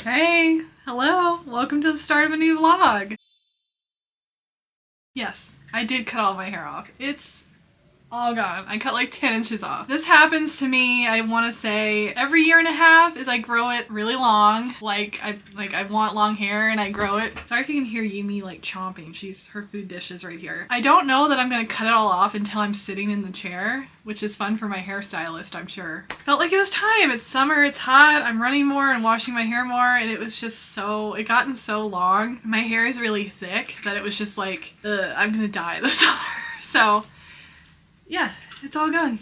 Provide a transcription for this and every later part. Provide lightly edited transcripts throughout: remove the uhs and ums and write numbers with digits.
Hey, hello, welcome to the start of a new vlog. Yes, I did cut all my hair off. It's all gone. I cut like 10 inches off. This happens to me, I want to say, every year and a half as I grow it really long. Like I want long hair and I grow it. Sorry if you can hear Yumi like chomping. Her food dish is right here. I don't know that I'm gonna cut it all off until I'm sitting in the chair, which is fun for my hairstylist, I'm sure. Felt like it was time. It's summer, it's hot, I'm running more and washing my hair more, and it was just it gotten so long. My hair is really thick that it was just like, ugh, I'm gonna die this summer. So yeah, it's all gone.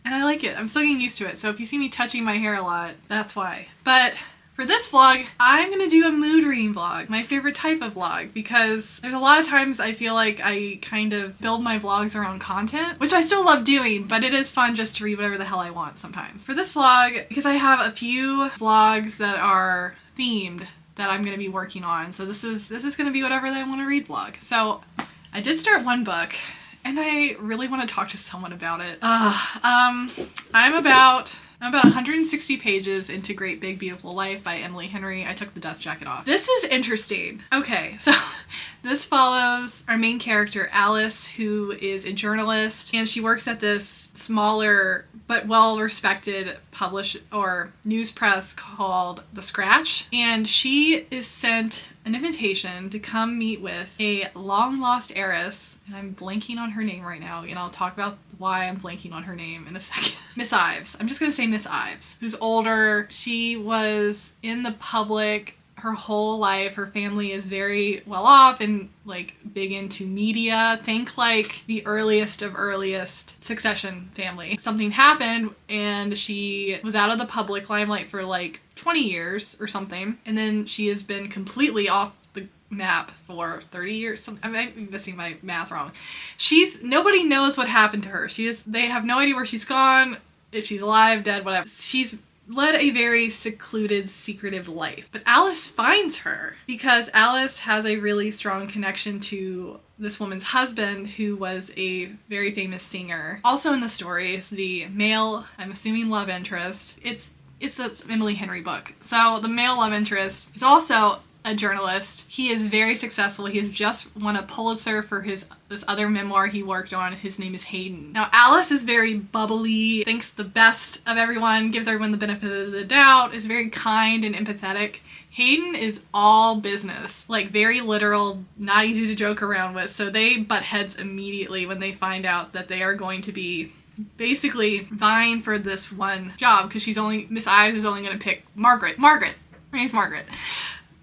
And I like it. I'm still getting used to it. So if you see me touching my hair a lot, that's why. But for this vlog, I'm gonna do a mood reading vlog, my favorite type of vlog, because there's a lot of times I feel like I kind of build my vlogs around content, which I still love doing, but it is fun just to read whatever the hell I want sometimes. For this vlog, because I have a few vlogs that are themed that I'm gonna be working on, so this is gonna be whatever they want to read vlog. So I did start one book, and I really want to talk to someone about it. I'm about 160 pages into Great Big Beautiful Life by Emily Henry. I took the dust jacket off. This is interesting. Okay, so this follows our main character, Alice, who is a journalist, and she works at this smaller but well-respected news press called The Scratch, and she is sent an invitation to come meet with a long-lost heiress, and I'm blanking on her name right now, and I'll talk about why I'm blanking on her name in a second. Miss Ives. I'm just gonna say Miss Ives, who's older. She was in the public her whole life. Her family is very well off and like big into media. Think like the earliest of earliest Succession family. Something happened and she was out of the public limelight for like 20 years or something, and then she has been completely off the map for 30 years. I might be missing my math wrong. Nobody knows what happened to her. They have no idea where she's gone, if she's alive, dead, whatever. She's led a very secluded, secretive life. But Alice finds her because Alice has a really strong connection to this woman's husband, who was a very famous singer. Also in the story is the male, I'm assuming, love interest. It's the Emily Henry book. So the male love interest is also a journalist. He is very successful. He has just won a Pulitzer for this other memoir he worked on. His name is Hayden. Now Alice is very bubbly, thinks the best of everyone, gives everyone the benefit of the doubt, is very kind and empathetic. Hayden is all business, like very literal, not easy to joke around with, so they butt heads immediately when they find out that they are going to be basically vying for this one job, because Miss Ives is only going to pick Margaret. Her name's Margaret.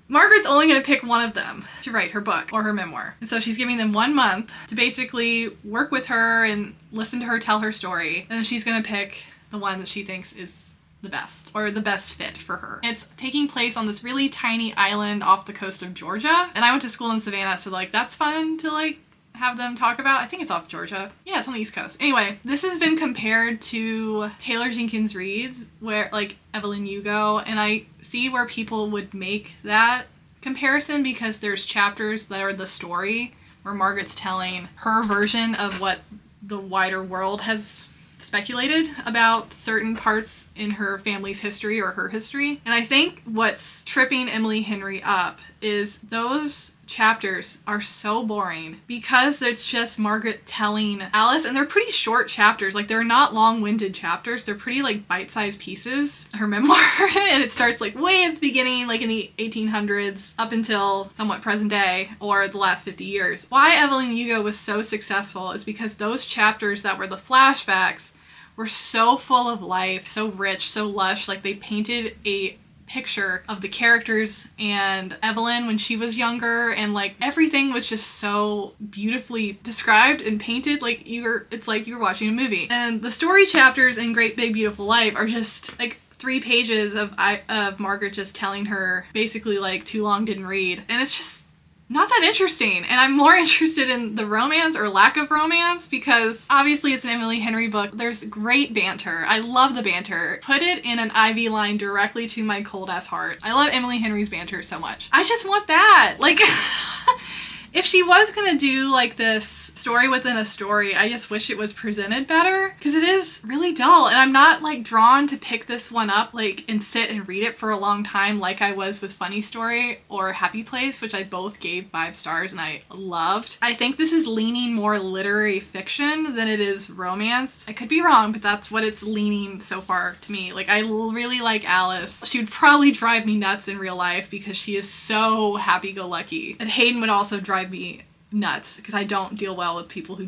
Margaret's only going to pick one of them to write her book or her memoir. And so she's giving them 1 month to basically work with her and listen to her tell her story. And then she's going to pick the one that she thinks is the best, or the best fit for her. It's taking place on this really tiny island off the coast of Georgia. And I went to school in Savannah, so like that's fun to like have them talk about. I think it's off Georgia. Yeah, it's on the East Coast. Anyway, this has been compared to Taylor Jenkins Reid's, where like Evelyn Hugo, and I see where people would make that comparison because there's chapters that are the story where Margaret's telling her version of what the wider world has speculated about certain parts in her family's history or her history. And I think what's tripping Emily Henry up is those chapters are so boring because it's just Margaret telling Alice, and they're pretty short chapters. Like, they're not long-winded chapters. They're pretty like bite-sized pieces. Her memoir, and it starts like way at the beginning, like in the 1800s up until somewhat present day or the last 50 years. Why Evelyn Hugo was so successful is because those chapters that were the flashbacks were so full of life, so rich, so lush. Like, they painted a picture of the characters and Evelyn when she was younger, and like everything was just so beautifully described and painted. Like it's like you were watching a movie. And the story chapters in Great Big Beautiful Life are just like 3 pages of Margaret just telling her basically like too long didn't read, and it's just not that interesting. And I'm more interested in the romance or lack of romance, because obviously it's an Emily Henry book. There's great banter. I love the banter. Put it in an IV line directly to my cold ass heart. I love Emily Henry's banter so much. I just want that. Like, if she was gonna do like this story within a story. I just wish it was presented better because it is really dull, and I'm not like drawn to pick this one up like and sit and read it for a long time like I was with Funny Story or Happy Place, which I both gave 5 stars and I loved. I think this is leaning more literary fiction than it is romance. I could be wrong, but that's what it's leaning so far to me. Like, I really like Alice. She would probably drive me nuts in real life because she is so happy-go-lucky. And Hayden would also drive me nuts because I don't deal well with people who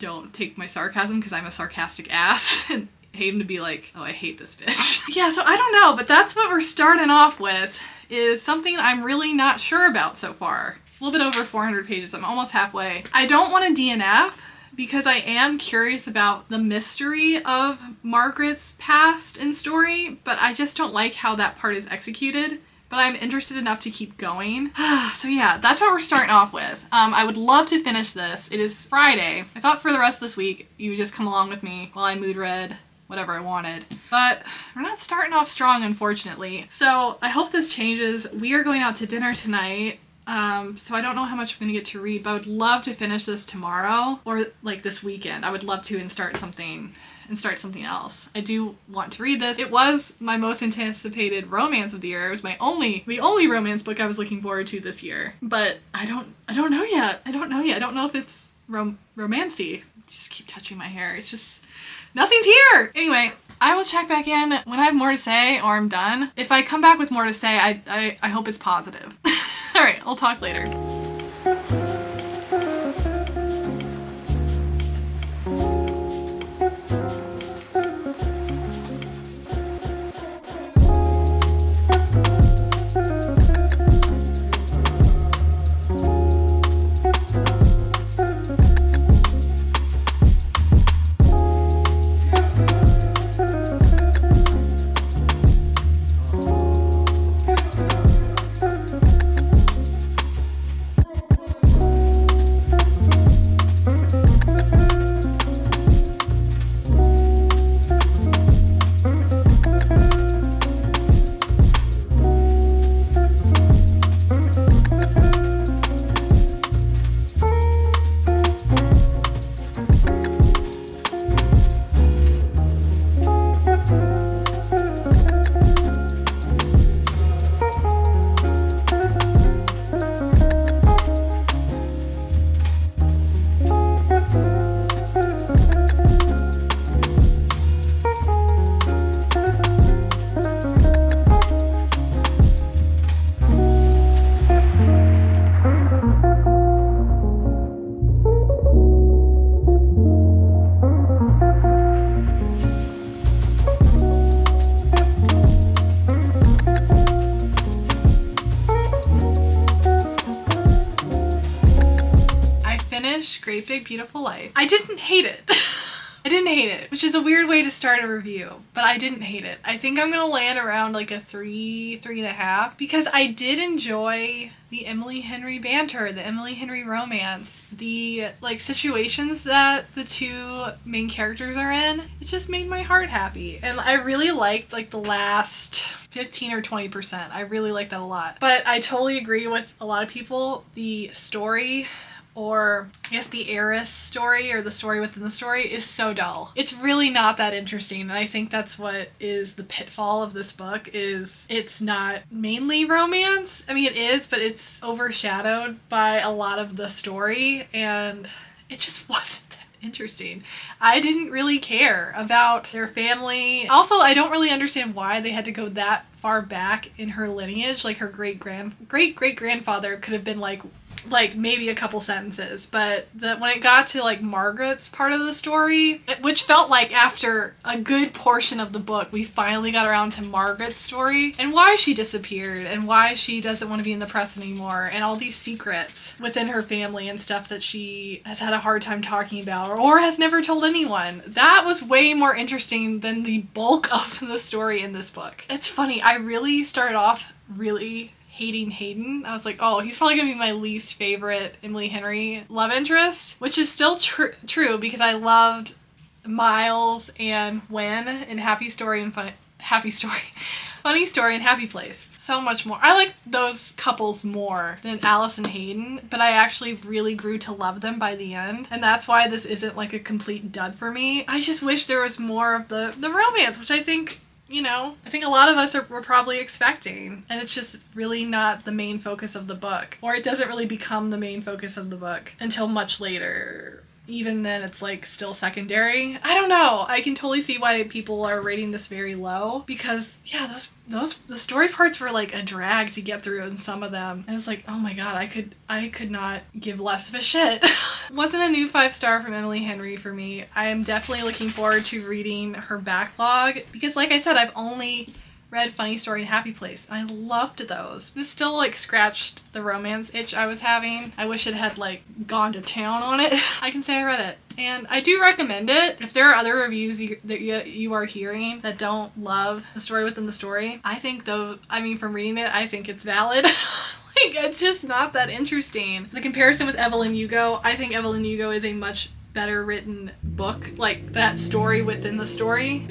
don't take my sarcasm because I'm a sarcastic ass. And Hayden would be like, oh, I hate this bitch. Yeah, so I don't know, but that's what we're starting off with, is something I'm really not sure about so far. It's a little bit over 400 pages. I'm almost halfway. I don't want to DNF because I am curious about the mystery of Margaret's past and story, but I just don't like how that part is executed. But I'm interested enough to keep going. So yeah, that's what we're starting off with. I would love to finish this. It is Friday. I thought for the rest of this week, you would just come along with me while I mood read whatever I wanted. But we're not starting off strong, unfortunately. So I hope this changes. We are going out to dinner tonight. So I don't know how much I'm gonna get to read, but I would love to finish this tomorrow or like this weekend. I would love to and start something else. I do want to read this. It was my most anticipated romance of the year. It was the only romance book I was looking forward to this year. But I don't know yet. I don't know if it's romancy. Just keep touching my hair. It's just, nothing's here. Anyway, I will check back in when I have more to say or I'm done. If I come back with more to say, I hope it's positive. All right, I'll talk later. Great Big Beautiful Life. I didn't hate it. I didn't hate it, which is a weird way to start a review, but I didn't hate it. I think I'm gonna land around like a 3.5, because I did enjoy the Emily Henry banter, the Emily Henry romance, the like situations that the two main characters are in. It just made my heart happy, and I really liked like the last 15 or 20%. I really liked that a lot. But I totally agree with a lot of people. The story, or I guess the heiress story or the story within the story, is so dull. It's really not that interesting, and I think that's what is the pitfall of this book, is it's not mainly romance. I mean, it is, but it's overshadowed by a lot of the story, and it just wasn't that interesting. I didn't really care about their family. Also, I don't really understand why they had to go that far back in her lineage. Like, her great-great-grandfather could have been like maybe a couple sentences, but when it got to like Margaret's part of the story, which felt like after a good portion of the book we finally got around to Margaret's story and why she disappeared and why she doesn't want to be in the press anymore and all these secrets within her family and stuff that she has had a hard time talking about or has never told anyone. That was way more interesting than the bulk of the story in this book. It's funny, I really started off really hating Hayden. I was like, oh, he's probably gonna be my least favorite Emily Henry love interest, which is still true because I loved Miles and Gwen in Happy Story and Funny Funny Story and Happy Place. So much more. I like those couples more than Alice and Hayden, but I actually really grew to love them by the end. And that's why this isn't like a complete dud for me. I just wish there was more of the romance, which I think, you know, I think a lot of us were probably expecting. And it's just really not the main focus of the book. Or it doesn't really become the main focus of the book until much later. Even then, it's like still secondary. I don't know. I can totally see why people are rating this very low because yeah, the story parts were like a drag to get through in some of them. And it's like, oh my god, I could not give less of a shit. Wasn't a new 5-star from Emily Henry for me. I am definitely looking forward to reading her backlog because like I said, I've only read Funny Story and Happy Place. I loved those. This still like scratched the romance itch I was having. I wish it had like gone to town on it. I can say I read it. And I do recommend it. If there are other reviews that you are hearing that don't love the story within the story, I think though, I mean from reading it, I think it's valid. Like it's just not that interesting. The comparison with Evelyn Hugo, I think Evelyn Hugo is a much better written book. Like that story within the story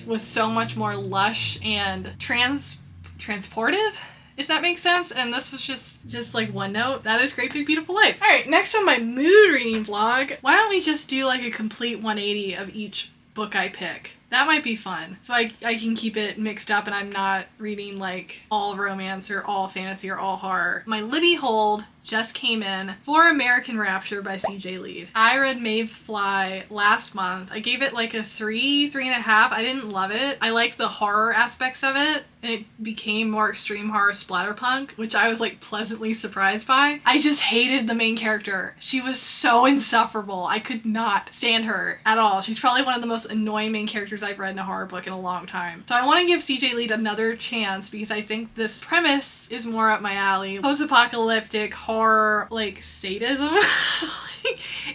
was so much more lush and transportive, if that makes sense. And this was just like one note. That is Great Big Beautiful Life. All right, next on my mood reading vlog, why don't we just do like a complete 180 of each book I pick? That might be fun. So I can keep it mixed up and I'm not reading like all romance or all fantasy or all horror. My Libby hold just came in for American Rapture by CJ Lead. I read Mayfly last month. I gave it like a 3.5. I didn't love it. I like the horror aspects of it. And it became more extreme horror splatterpunk, which I was like pleasantly surprised by. I just hated the main character. She was so insufferable. I could not stand her at all. She's probably one of the most annoying main characters I've read in a horror book in a long time. So I want to give CJ Lead another chance because I think this premise is more up my alley. Post-apocalyptic horror, like sadism.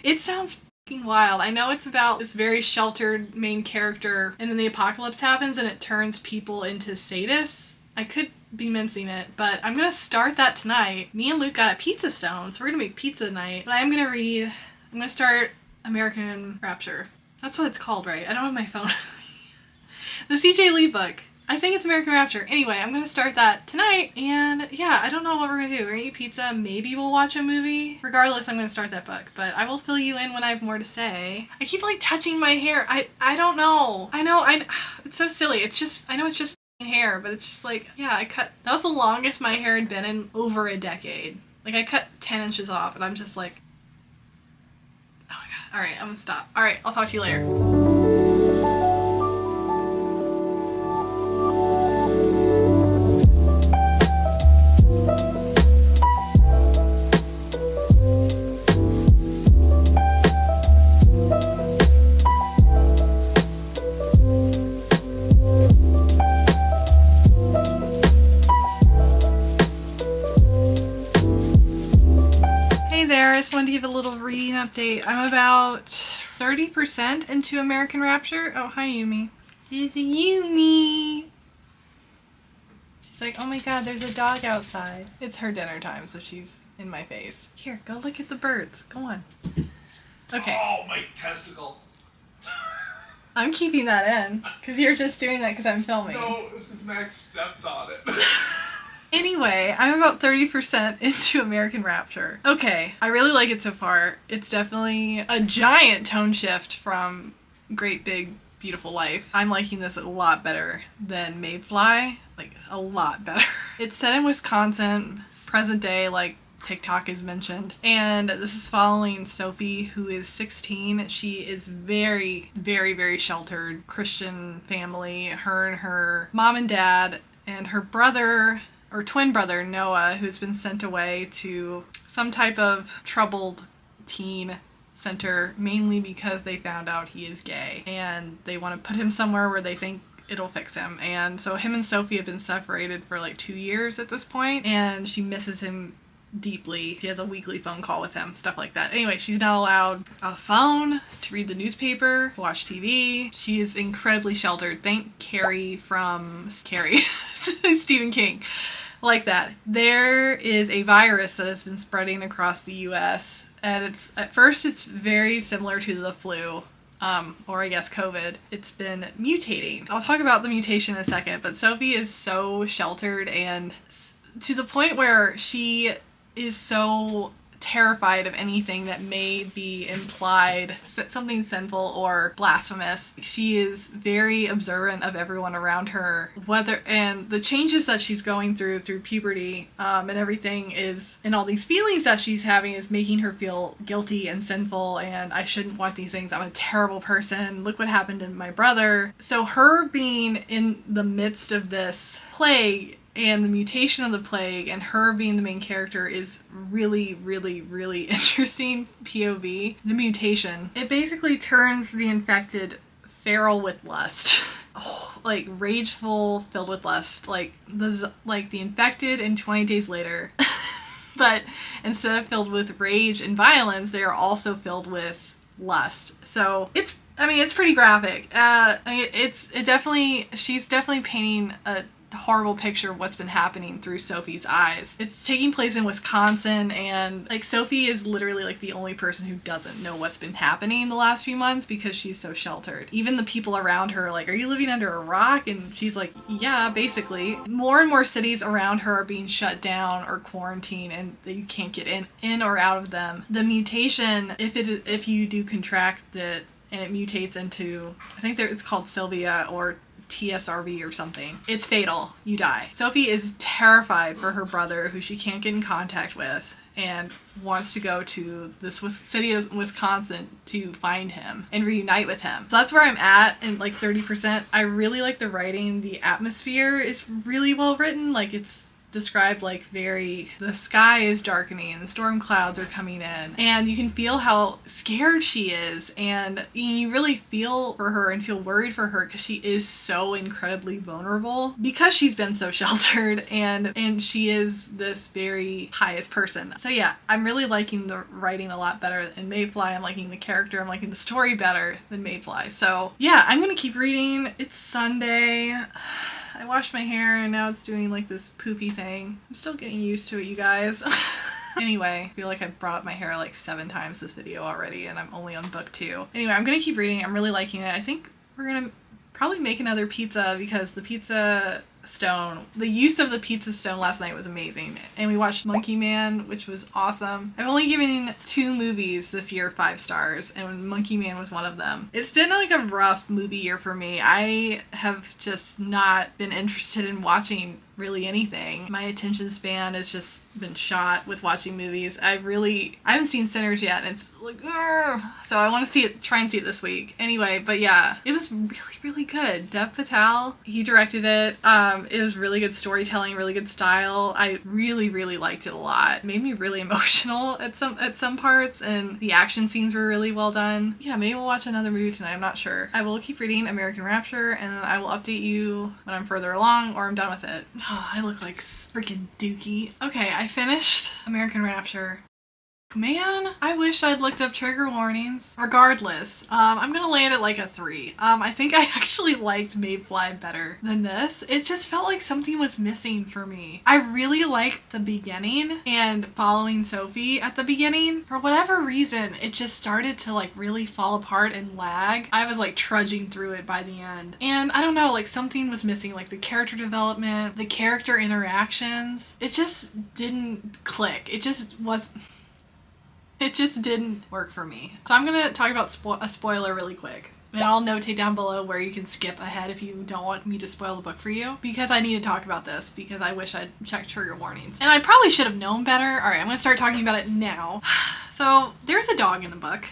It sounds fucking wild. I know it's about this very sheltered main character and then the apocalypse happens and it turns people into sadists. I could be mincing it, but I'm gonna start that tonight. Me and Luke got a pizza stone, so we're gonna make pizza tonight. But I'm gonna start American Rapture. That's what it's called, right? I don't have my phone. The CJ Lead book. I think it's American Rapture. Anyway, I'm gonna start that tonight, and yeah, I don't know what we're gonna do. We're gonna eat pizza, maybe we'll watch a movie. Regardless, I'm gonna start that book, but I will fill you in when I have more to say. I keep like touching my hair. I don't know. I know, it's so silly. It's just, I know it's just hair, but it's just like, yeah, that was the longest my hair had been in over a decade. Like I cut 10 inches off, and I'm just like, oh my god. All right, I'm gonna stop. All right, I'll talk to you later. I just wanted to give a little reading update. I'm about 30% into American Rapture. Oh, hi Yumi. It's Yumi. She's like, oh my god, there's a dog outside. It's her dinner time, so she's in my face. Here, go look at the birds. Go on. Okay. Oh, my testicle. I'm keeping that in, because you're just doing that because I'm filming. No, it was because Max stepped on it. Anyway, I'm about 30% into American Rapture. Okay, I really like it so far. It's definitely a giant tone shift from Great Big Beautiful Life. I'm liking this a lot better than Mayfly, like a lot better. It's set in Wisconsin, present day, like TikTok is mentioned. And this is following Sophie, who is 16. She is very, very, very sheltered Christian family. Her and her mom and dad and her brother, or twin brother, Noah, who's been sent away to some type of troubled teen center, mainly because they found out he is gay. And they want to put him somewhere where they think it'll fix him. And so him and Sophie have been separated for like 2 years at this point, and she misses him deeply. She has a weekly phone call with him, stuff like that. Anyway, she's not allowed a phone, to read the newspaper, to watch TV. She is incredibly sheltered. Thank Carrie from Stephen King. Like that. There is a virus that has been spreading across the US, and at first it's very similar to the flu. or I guess COVID, it's been mutating. I'll talk about the mutation in a second, but Sophie is so sheltered, and to the point where she is so terrified of anything that may be implied something sinful or blasphemous. She is very observant of everyone around her, and the changes that she's going through puberty, and everything is, and all these feelings that she's having is making her feel guilty and sinful, and I shouldn't want these things. I'm a terrible person. Look what happened to my brother. So her being in the midst of this plague and the mutation of the plague and her being the main character is really, really, really interesting POV. The mutation, it basically turns the infected feral with lust. Like rageful, filled with lust. Like the infected in 20 Days Later. But instead of filled with rage and violence, they are also filled with lust. So it's pretty graphic. She's definitely painting a horrible picture of what's been happening through Sophie's eyes. It's taking place in Wisconsin, and like Sophie is literally like the only person who doesn't know what's been happening the last few months because she's so sheltered. Even the people around her are like, are you living under a rock? And she's like, yeah, basically. More and more cities around her are being shut down or quarantined, and you can't get in or out of them. The mutation, if you do contract it and it mutates into, I think it's called Sylvia or TSRV or something, it's fatal. You die. Sophie is terrified for her brother, who she can't get in contact with, and wants to go to this city of Wisconsin to find him and reunite with him. So that's where I'm at in like 30%. I really like the writing. The atmosphere is really well written. Like it's described like the sky is darkening and storm clouds are coming in, and you can feel how scared she is, and you really feel for her and feel worried for her because she is so incredibly vulnerable because she's been so sheltered, and she is this very pious person. So yeah, I'm really liking the writing a lot better than Mayfly. I'm liking the character. I'm liking the story better than Mayfly. So yeah, I'm gonna keep reading. It's Sunday. I washed my hair and now it's doing like this poofy thing. I'm still getting used to it, you guys. Anyway, I feel like I've brought up my hair like 7 times this video already, and I'm only on book 2. Anyway, I'm gonna keep reading. I'm really liking it. I think we're gonna probably make another pizza because the pizza stone, the use of the pizza stone last night was amazing, and we watched Monkey Man, which was awesome. I've only given 2 movies this year 5 stars, and Monkey Man was one of them. It's been like a rough movie year for me. I have just not been interested in watching really anything. My attention span has just been shot with watching movies. I haven't seen Sinners yet, and it's like, so I want to try and see it this week. Anyway, but yeah, it was really, really good. Dev Patel, he directed it. It was really good storytelling, really good style. I really, really liked it a lot. It made me really emotional at some parts, and the action scenes were really well done. Yeah, maybe we'll watch another movie tonight. I'm not sure. I will keep reading American Rapture, and I will update you when I'm further along or I'm done with it. Oh, I look like freaking dookie. Okay, I finished American Rapture. Man, I wish I'd looked up trigger warnings. Regardless, I'm gonna land at like a 3. I think I actually liked Mayfly better than this. It just felt like something was missing for me. I really liked the beginning and following Sophie at the beginning. For whatever reason, it just started to like really fall apart and lag. I was like trudging through it by the end. And I don't know, like something was missing, like the character development, the character interactions. It just didn't click. It just didn't work for me. So I'm gonna talk about a spoiler really quick. And I'll notate down below where you can skip ahead if you don't want me to spoil the book for you, because I need to talk about this because I wish I'd checked trigger warnings. And I probably should have known better. Alright, I'm gonna start talking about it now. So there's a dog in the book,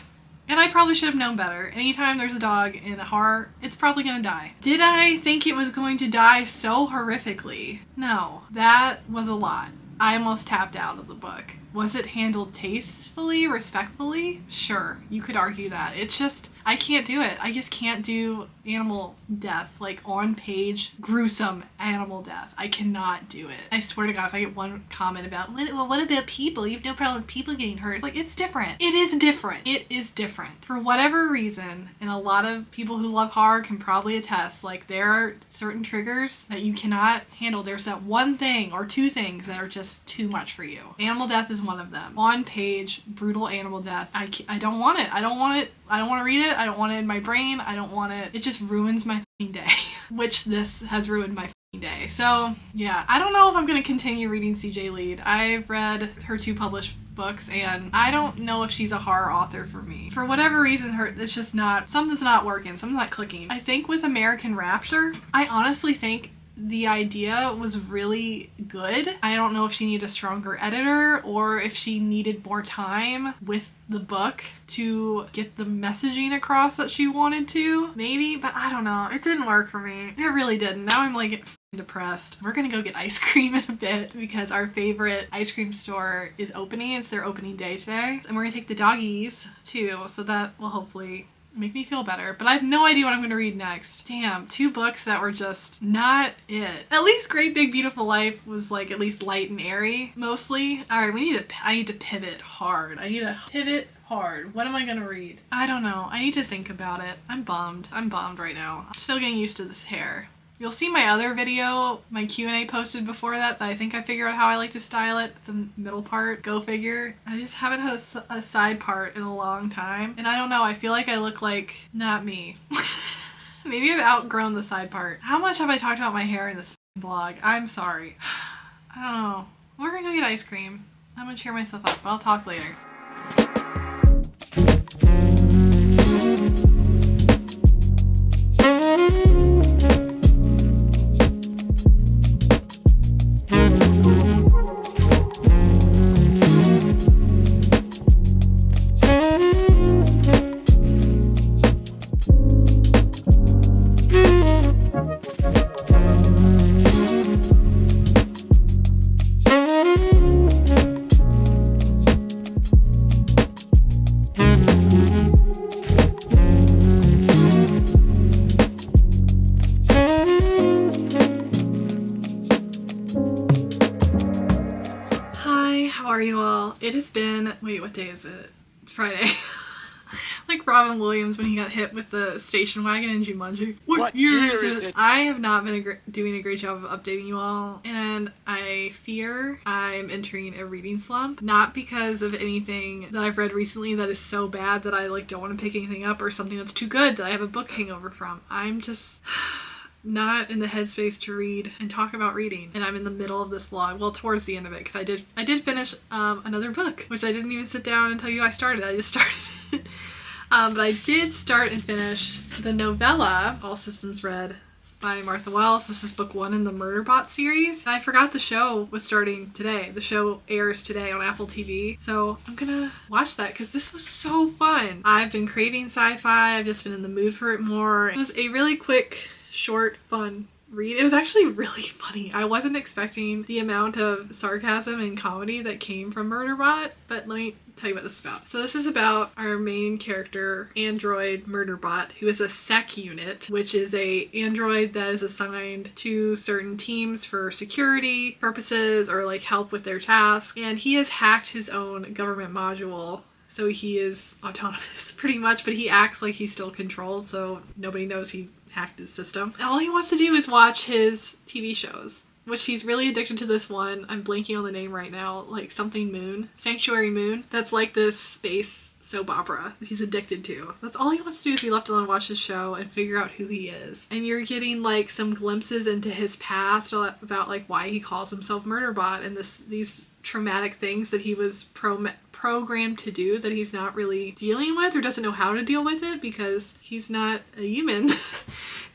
and I probably should have known better. Anytime there's a dog in a horror, it's probably gonna die. Did I think it was going to die so horrifically? No, that was a lot. I almost tapped out of the book. Was it handled tastefully, respectfully? Sure, you could argue that. It's just, I can't do it. I just can't do animal death, like on page, gruesome animal death. I cannot do it. I swear to God, if I get one comment about, well, what about people? You have no problem with people getting hurt. Like, it's different. It is different. It is different. For whatever reason, and a lot of people who love horror can probably attest, like, there are certain triggers that you cannot handle. There's that one thing or 2 things that are just too much for you. Animal death is one of them. On page, brutal animal death. I don't want it. I don't want it. I don't want to read it. I don't want it in my brain. I don't want it. It just ruins my fucking day. Which this has ruined my fucking day. So yeah, I don't know if I'm going to continue reading CJ Lead. I've read her 2 published books and I don't know if she's a horror author for me. For whatever reason, it's just not, something's not working. Something's not clicking. I think with American Rapture, I honestly think the idea was really good. I don't know if she needed a stronger editor or if she needed more time with the book to get the messaging across that she wanted to. Maybe, but I don't know. It didn't work for me. It really didn't. Now I'm like depressed. We're gonna go get ice cream in a bit because our favorite ice cream store is opening. It's their opening day today. And we're gonna take the doggies too, so that will hopefully make me feel better. But I have no idea what I'm going to read next. Damn, 2 books that were just not it. At least Great Big Beautiful Life was like at least light and airy, mostly. All right, I need to pivot hard. I need to pivot hard. What am I going to read? I don't know. I need to think about it. I'm bummed. I'm bummed right now. I'm still getting used to this hair. You'll see my other video, my Q&A posted before that I think I figured out how I like to style it. It's a middle part. Go figure. I just haven't had a side part in a long time. And I don't know, I feel like I look like not me. Maybe I've outgrown the side part. How much have I talked about my hair in this vlog? I'm sorry. I don't know. We're gonna go get ice cream. I'm gonna cheer myself up, but I'll talk later. It has been, wait, what day is it? It's Friday. Like Robin Williams when he got hit with the station wagon in Jumanji. What year is it? I have not been doing a great job of updating you all, and I fear I'm entering a reading slump. Not because of anything that I've read recently that is so bad that I like don't want to pick anything up, or something that's too good that I have a book hangover from. I'm just not in the headspace to read and talk about reading, and I'm in the middle of this vlog, well, towards the end of it, because I did finish another book, which I didn't even sit down and tell you I started. I just started it. But I did start and finish the novella All Systems Red by Martha Wells. This is book 1 in the Murderbot series, and I forgot the show was starting today. The show airs today on Apple TV, so I'm gonna watch that because this was so fun. I've been craving sci-fi. I've just been in the mood for it more. It was a really quick, short, fun read. It was actually really funny. I wasn't expecting the amount of sarcasm and comedy that came from Murderbot, but let me tell you what this is about. So this is about our main character, android Murderbot, who is a sec unit, which is a android that is assigned to certain teams for security purposes or like help with their tasks, and he has hacked his own government module. So he is autonomous pretty much, but he acts like he's still controlled, so nobody knows he hacked his system. All he wants to do is watch his TV shows, which he's really addicted to this one. I'm blanking on the name right now, like something Moon, Sanctuary Moon. That's like this space soap opera that he's addicted to. That's all he wants to do, is be left alone and watch his show and figure out who he is. And you're getting like some glimpses into his past about like why he calls himself Murderbot and these traumatic things that he was programmed to do that he's not really dealing with or doesn't know how to deal with it because he's not a human.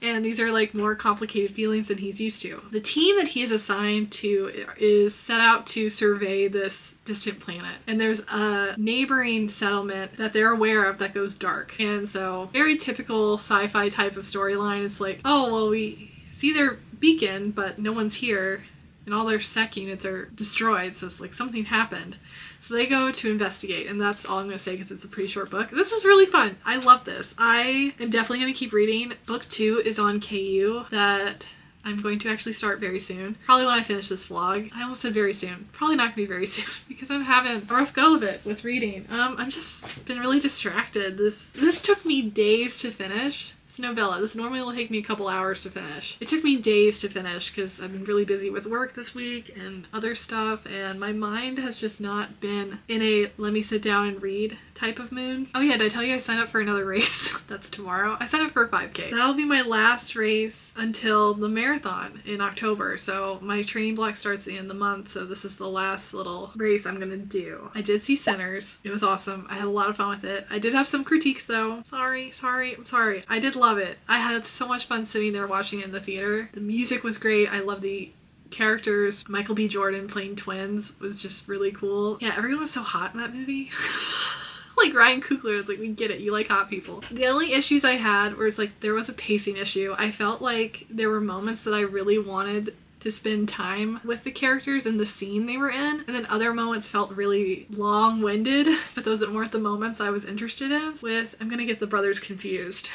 And these are like more complicated feelings than he's used to. The team that he is assigned to is set out to survey this distant planet. And there's a neighboring settlement that they're aware of that goes dark. And so very typical sci-fi type of storyline. It's like, oh, well, we see their beacon, but no one's here. And all their sec units are destroyed. So it's like something happened. So they go to investigate, and that's all I'm going to say because it's a pretty short book. This was really fun. I love this. I am definitely going to keep reading. Book 2 is on KU that I'm going to actually start very soon. Probably when I finish this vlog. I almost said very soon. Probably not going to be very soon because I'm having a rough go of it with reading. I've just been really distracted. This took me days to finish. It's a novella. This normally will take me a couple hours to finish. It took me days to finish because I've been really busy with work this week and other stuff, and my mind has just not been in a let me sit down and read type of mood. Oh yeah, did I tell you I signed up for another race? That's tomorrow. I signed up for a 5K. That'll be my last race until the marathon in October. So my training block starts at the end of the month, so this is the last little race I'm gonna do. I did see Sinners. It was awesome. I had a lot of fun with it. I did have some critiques though. I'm sorry. I did love it. I had so much fun sitting there watching it in the theater. The music was great. I love the characters. Michael B. Jordan playing twins was just really cool. Yeah, everyone was so hot in that movie. Like Ryan Coogler was like, we get it, you like hot people. The only issues I had was like there was a pacing issue. I felt like there were moments that I really wanted to spend time with the characters and the scene they were in, and then other moments felt really long-winded, but those weren't the moments I was interested in. I'm gonna get the brothers confused.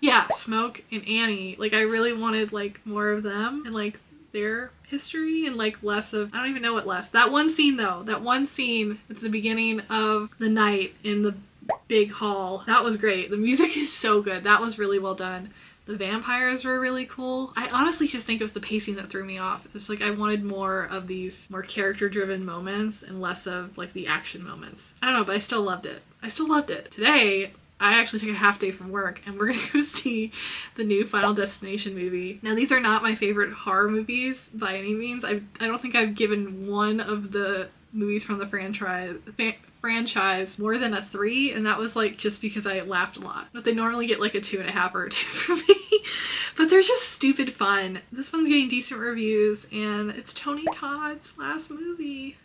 Yeah, Smoke and Annie. Like, I really wanted, like, more of them and, like, their history and, like, less of... I don't even know what less. That one scene, though. That one scene at the beginning of the night in the big hall. That was great. The music is so good. That was really well done. The vampires were really cool. I honestly just think it was the pacing that threw me off. It's like I wanted more of these more character-driven moments and less of, like, the action moments. I don't know, but I still loved it. Today... I actually took a half day from work and we're gonna go see the new Final Destination movie. Now these are not my favorite horror movies by any means. I don't think I've given one of the movies from the franchise more than a 3, and that was like just because I laughed a lot. But they normally get like a 2.5 or a 2 from me. But they're just stupid fun. This one's getting decent reviews and it's Tony Todd's last movie.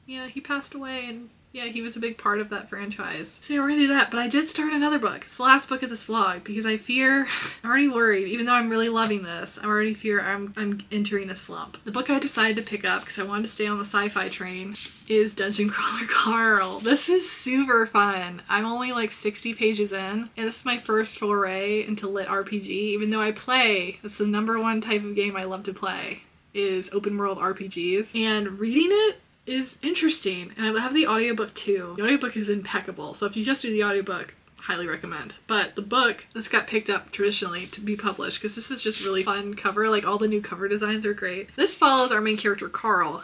Yeah, he passed away and yeah, he was a big part of that franchise. So yeah, we're gonna do that. But I did start another book. It's the last book of this vlog because I fear, I'm already worried, even though I'm really loving this, I already fear I'm entering a slump. The book I decided to pick up because I wanted to stay on the sci-fi train is Dungeon Crawler Carl. This is super fun. I'm only like 60 pages in, and this is my first foray into lit RPG, even though that's the #1 type of game I love to play, is open world RPGs. And reading it is interesting, and I have the audiobook too. The audiobook is impeccable, so if you just do the audiobook, highly recommend. But the book, this got picked up traditionally to be published because this is just really fun cover. Like, all the new cover designs are great. This follows our main character Carl,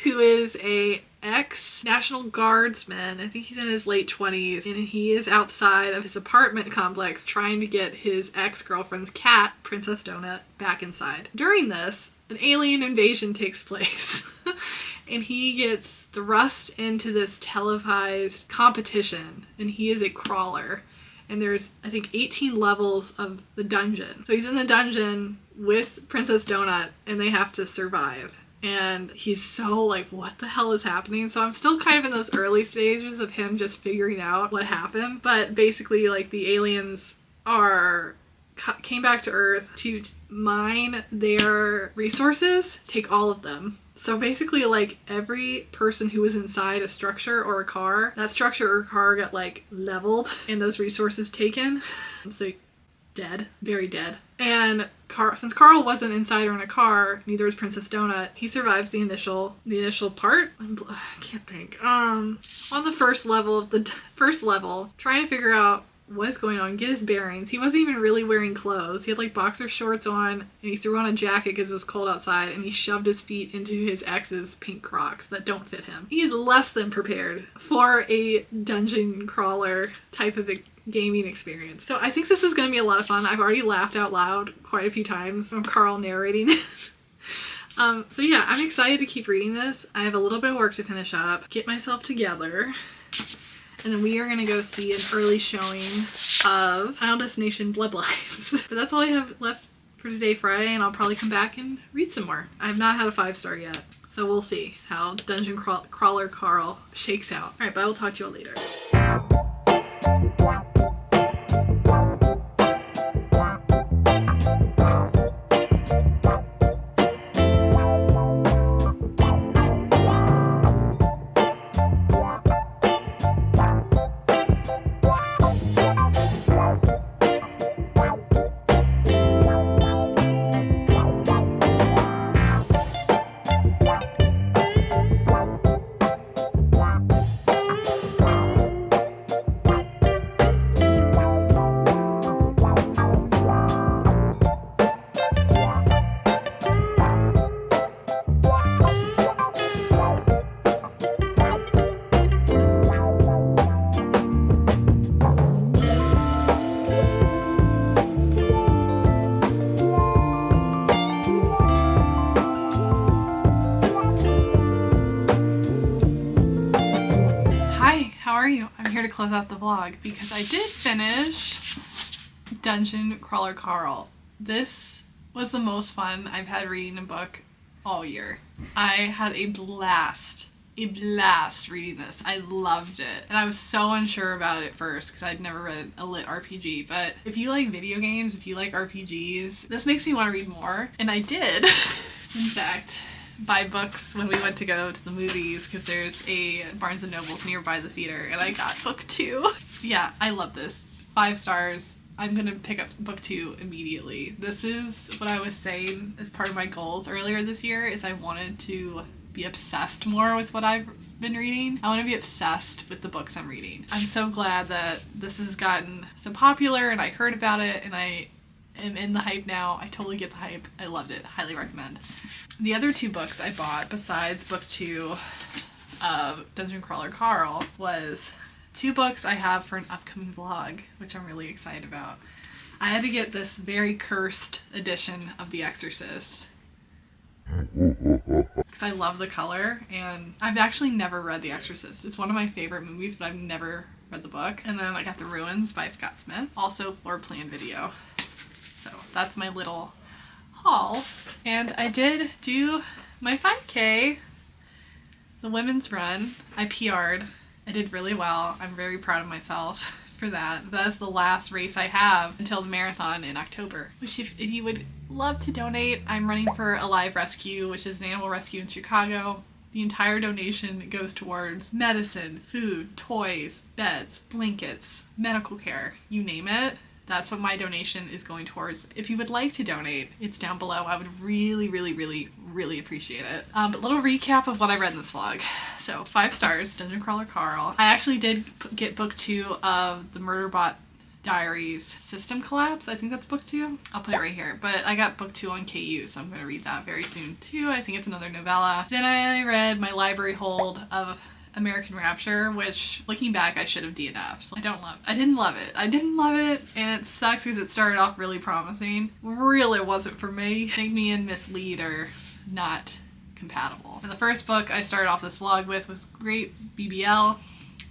who is a ex-National Guardsman. I think he's in his late 20s, and he is outside of his apartment complex trying to get his ex-girlfriend's cat, Princess Donut, back inside. During this, an alien invasion takes place. And he gets thrust into this televised competition, and he is a crawler. And there's, I think, 18 levels of the dungeon. So he's in the dungeon with Princess Donut, and they have to survive. And he's so like, what the hell is happening? So I'm still kind of in those early stages of him just figuring out what happened. But basically, like, the aliens came back to Earth to mine their resources, take all of them. So basically, like, every person who was inside a structure or a car, that structure or car got, like, leveled and those resources taken. So dead, very dead. And since Carl wasn't inside or in a car, neither was Princess Donut, he survives the initial part. I can't think. On the first level, trying to figure out what's going on, get his bearings. He wasn't even really wearing clothes. He had like boxer shorts on, and he threw on a jacket because it was cold outside, and he shoved his feet into his ex's pink Crocs that don't fit him. He's less than prepared for a dungeon crawler type of gaming experience. So I think this is going to be a lot of fun. I've already laughed out loud quite a few times from Carl narrating it. So yeah, I'm excited to keep reading this. I have a little bit of work to finish up, get myself together, and then we are going to go see an early showing of Final Destination Bloodlines. But that's all I have left for today, Friday, and I'll probably come back and read some more. I have not had a 5-star yet, so we'll see how Dungeon Crawler Carl shakes out. Alright, but I will talk to you all later. here to close out the vlog because I did finish Dungeon Crawler Carl. This was the most fun I've had reading a book all year. I had a blast reading this. I loved it. And I was so unsure about it at first because I'd never read a lit RPG. But if you like video games, if you like RPGs, this makes me want to read more. And I did, in fact, buy books when we went to go to the movies because there's a Barnes & Noble's nearby the theater and I got book 2. Yeah, I love this. 5 stars. I'm gonna pick up book 2 immediately. This is what I was saying as part of my goals earlier this year is I wanted to be obsessed more with what I've been reading. I want to be obsessed with the books I'm reading. I'm so glad that this has gotten so popular and I heard about it and I am in the hype now. I totally get the hype. I loved it. Highly recommend. The other 2 books I bought besides book 2 of Dungeon Crawler Carl was 2 books I have for an upcoming vlog, which I'm really excited about. I had to get this very cursed edition of The Exorcist because I love the color, and I've actually never read The Exorcist. It's one of my favorite movies, but I've never read the book. And then I got The Ruins by Scott Smith, also floor plan video. So that's my little haul. And I did do my 5K, the women's run. I PR'd. I did really well. I'm very proud of myself for that. That's the last race I have until the marathon in October. Which if you would love to donate, I'm running for Alive Rescue, which is an animal rescue in Chicago. The entire donation goes towards medicine, food, toys, beds, blankets, medical care, you name it. That's what my donation is going towards. If you would like to donate, it's down below. I would really, really, really, really appreciate it. But little recap of what I read in this vlog. So 5 stars, Dungeon Crawler Carl. I actually did get book 2 of the Murderbot Diaries System Collapse. I think that's book 2. I'll put it right here. But I got book 2 on KU, so I'm going to read that very soon too. I think it's another novella. Then I read my library hold of American Rapture, which looking back I should have DNF'd. So I didn't love it, and it sucks because it started off really promising. Really wasn't for me. Think me and Miss Lead are not compatible. And the first book I started off this vlog with was Great BBL,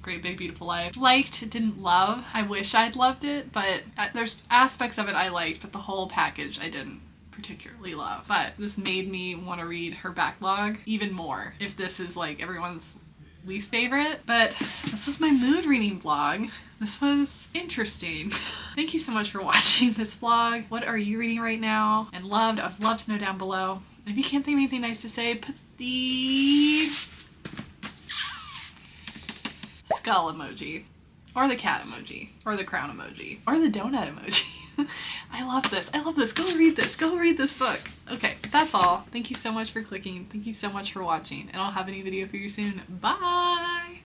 Great Big Beautiful Life. Liked, didn't love. I wish I'd loved it, but there's aspects of it I liked, but the whole package I didn't particularly love. But this made me want to read her backlog even more if this is like everyone's least favorite. But this was my mood reading vlog. This was interesting. Thank you so much for watching this vlog. What are you reading right now and loved? I'd love to know down below. And if you can't think of anything nice to say, put the skull emoji, or the cat emoji, or the crown emoji, or the donut emoji. I love this. I love this. Go read this. Go read this book. Okay, that's all. Thank you so much for clicking. Thank you so much for watching. And I'll have a new video for you soon. Bye!